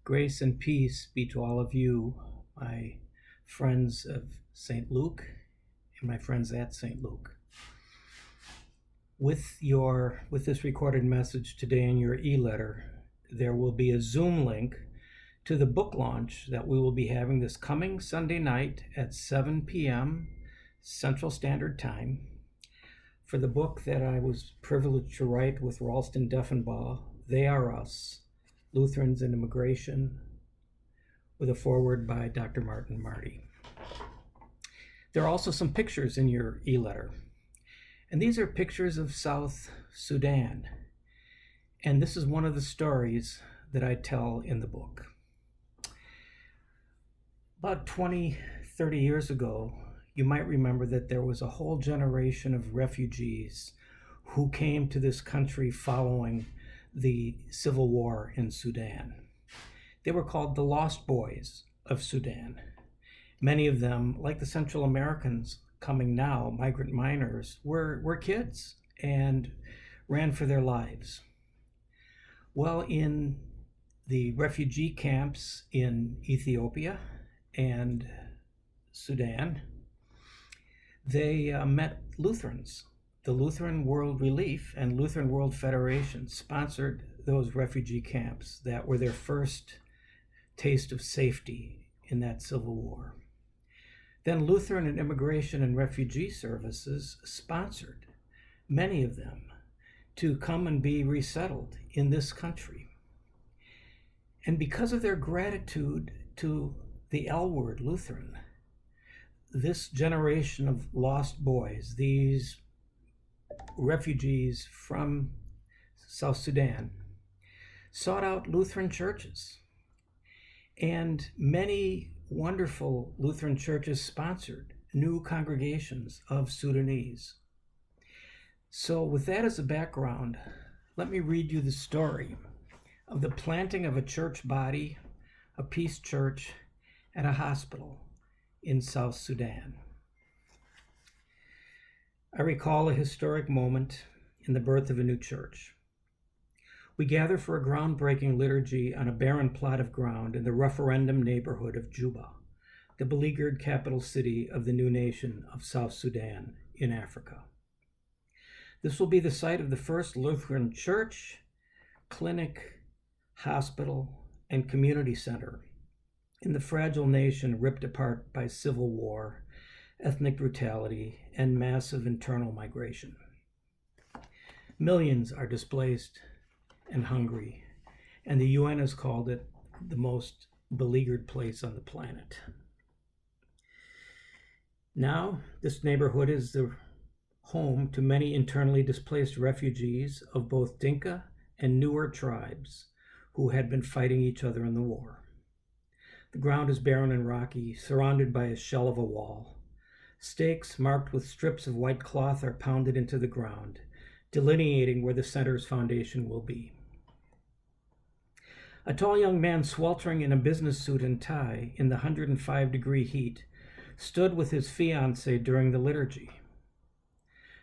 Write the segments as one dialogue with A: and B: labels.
A: Grace and peace be to all of you, my friends of St. Luke and my friends at St. Luke. With this recorded message today in your e-letter, there will be a Zoom link to the book launch that we will be having this coming Sunday night at 7 p.m. Central Standard Time for the book that I was privileged to write with Ralston Deffenbaugh, They Are Us, Lutherans and Immigration, with a foreword by Dr. Martin Marty. There are also some pictures in your e-letter, and these are pictures of South Sudan, and this is one of the stories that I tell in the book. About 20, 30 years ago, you might remember that there was a whole generation of refugees who came to this country following the civil war in Sudan. They were called the Lost Boys of Sudan. Many of them, like the Central Americans coming now, migrant minors, were kids and ran for their lives. Well, in the refugee camps in Ethiopia and Sudan, they met Lutherans. The Lutheran World Relief and Lutheran World Federation sponsored those refugee camps that were their first taste of safety in that civil war. Then Lutheran and Immigration and Refugee Services sponsored many of them to come and be resettled in this country. And because of their gratitude to the L word, Lutheran, this generation of lost boys, these refugees from South Sudan, sought out Lutheran churches. And many wonderful Lutheran churches sponsored new congregations of Sudanese. So with that as a background, let me read you the story of the planting of a church body, a peace church, and a hospital in South Sudan. I recall a historic moment in the birth of a new church. We gather for a groundbreaking liturgy on a barren plot of ground in the referendum neighborhood of Juba, the beleaguered capital city of the new nation of South Sudan in Africa. This will be the site of the first Lutheran church, clinic, hospital, and community center in the fragile nation ripped apart by civil war, ethnic brutality, and massive internal migration. Millions are displaced and hungry, and the UN has called it the most beleaguered place on the planet. Now, this neighborhood is the home to many internally displaced refugees of both Dinka and Nuer tribes who had been fighting each other in the war. The ground is barren and rocky, surrounded by a shell of a wall. Stakes marked with strips of white cloth are pounded into the ground, delineating where the center's foundation will be. A tall young man sweltering in a business suit and tie in the 105-degree heat stood with his fiancée during the liturgy.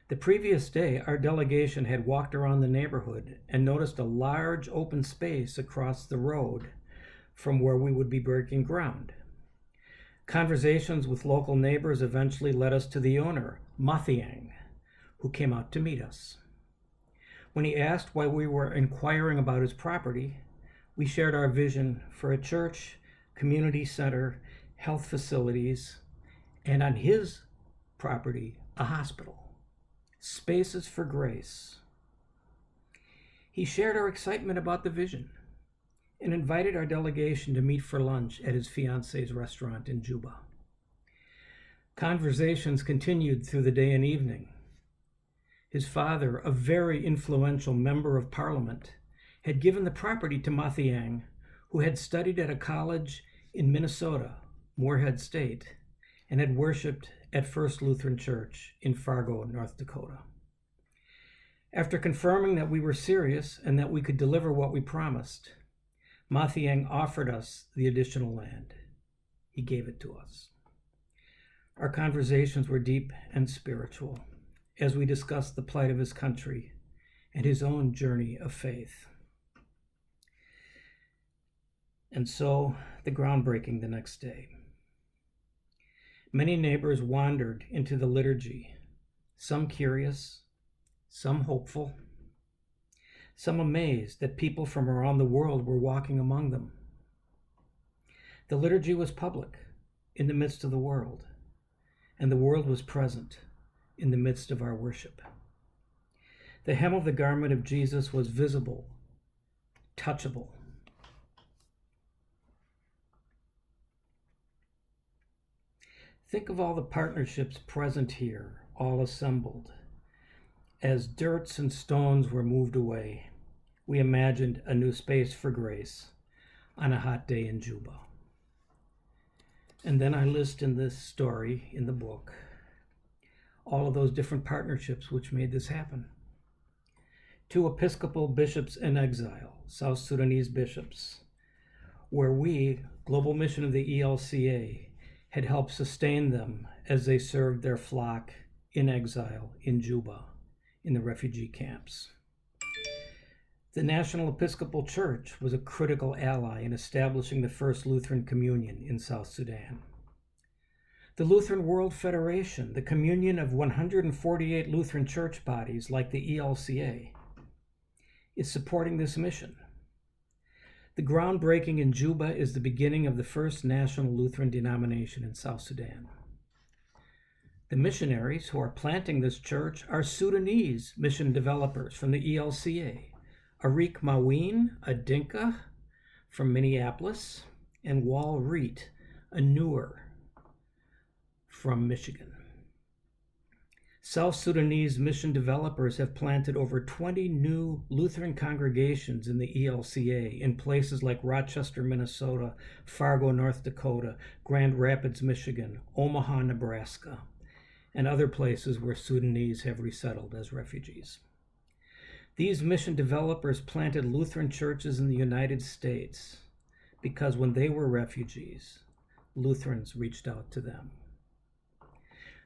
A: The previous day, our delegation had walked around the neighborhood and noticed a large open space across the road from where we would be breaking ground. Conversations with local neighbors eventually led us to the owner, Mathiang, who came out to meet us. When he asked why we were inquiring about his property, we shared our vision for a church, community center, health facilities, and on his property, a hospital. Spaces for grace. He shared our excitement about the vision and invited our delegation to meet for lunch at his fiancée's restaurant in Juba. Conversations continued through the day and evening. His father, a very influential member of parliament, had given the property to Mathiang, who had studied at a college in Minnesota, Moorhead State, and had worshipped at First Lutheran Church in Fargo, North Dakota. After confirming that we were serious and that we could deliver what we promised, Mathiang offered us the additional land. He gave it to us. Our conversations were deep and spiritual as we discussed the plight of his country and his own journey of faith. And so the groundbreaking the next day. Many neighbors wandered into the liturgy, some curious, some hopeful, some amazed that people from around the world were walking among them. The liturgy was public, in the midst of the world, and the world was present in the midst of our worship. The hem of the garment of Jesus was visible, touchable. Think of all the partnerships present here, all assembled. As dirts and stones were moved away, we imagined a new space for grace on a hot day in Juba. And then I list in this story, in the book, all of those different partnerships which made this happen. 2 Episcopal bishops in exile, South Sudanese bishops, where we, Global Mission of the ELCA, had helped sustain them as they served their flock in exile in Juba, in the refugee camps. The National Episcopal Church was a critical ally in establishing the first Lutheran communion in South Sudan. The Lutheran World Federation, the communion of 148 Lutheran church bodies like the ELCA, is supporting this mission. The groundbreaking in Juba is the beginning of the first national Lutheran denomination in South Sudan. The missionaries who are planting this church are Sudanese mission developers from the ELCA, Arik Maween, a Dinka from Minneapolis, and Wal Reet, a Newer from Michigan. South Sudanese mission developers have planted over 20 new Lutheran congregations in the ELCA in places like Rochester, Minnesota, Fargo, North Dakota, Grand Rapids, Michigan, Omaha, Nebraska, and other places where Sudanese have resettled as refugees. These mission developers planted Lutheran churches in the United States because when they were refugees, Lutherans reached out to them.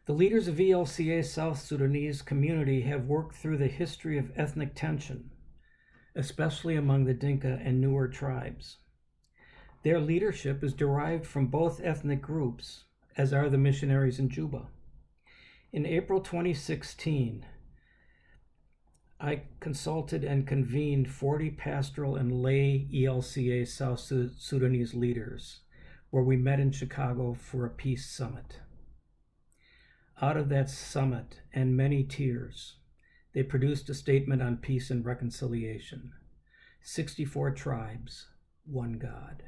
A: The leaders of ELCA's South Sudanese community have worked through the history of ethnic tension, especially among the Dinka and Newer tribes. Their leadership is derived from both ethnic groups, as are the missionaries in Juba. In April 2016, I consulted and convened 40 pastoral and lay ELCA South Sudanese leaders, where we met in Chicago for a peace summit. Out of that summit and many tears, they produced a statement on peace and reconciliation. 64 tribes, one God.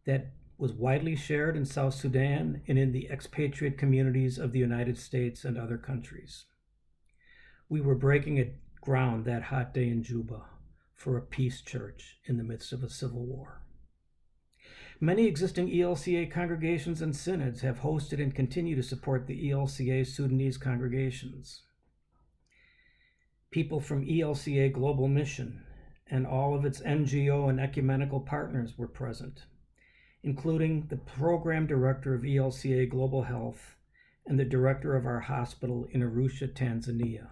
A: That was widely shared in South Sudan and in the expatriate communities of the United States and other countries. We were breaking ground that hot day in Juba for a peace church in the midst of a civil war. Many existing ELCA congregations and synods have hosted and continue to support the ELCA Sudanese congregations. People from ELCA Global Mission and all of its NGO and ecumenical partners were present, including the program director of ELCA Global Health and the director of our hospital in Arusha, Tanzania.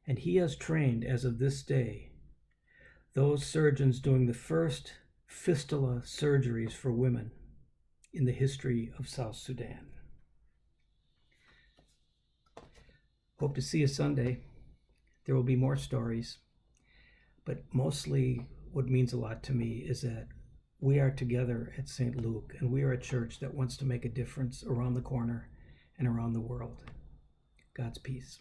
A: And he has trained, as of this day, those surgeons doing the first fistula surgeries for women in the history of South Sudan. Hope to see you Sunday. There will be more stories, but mostly what means a lot to me is that we are together at St. Luke, and we are a church that wants to make a difference around the corner and around the world. God's peace.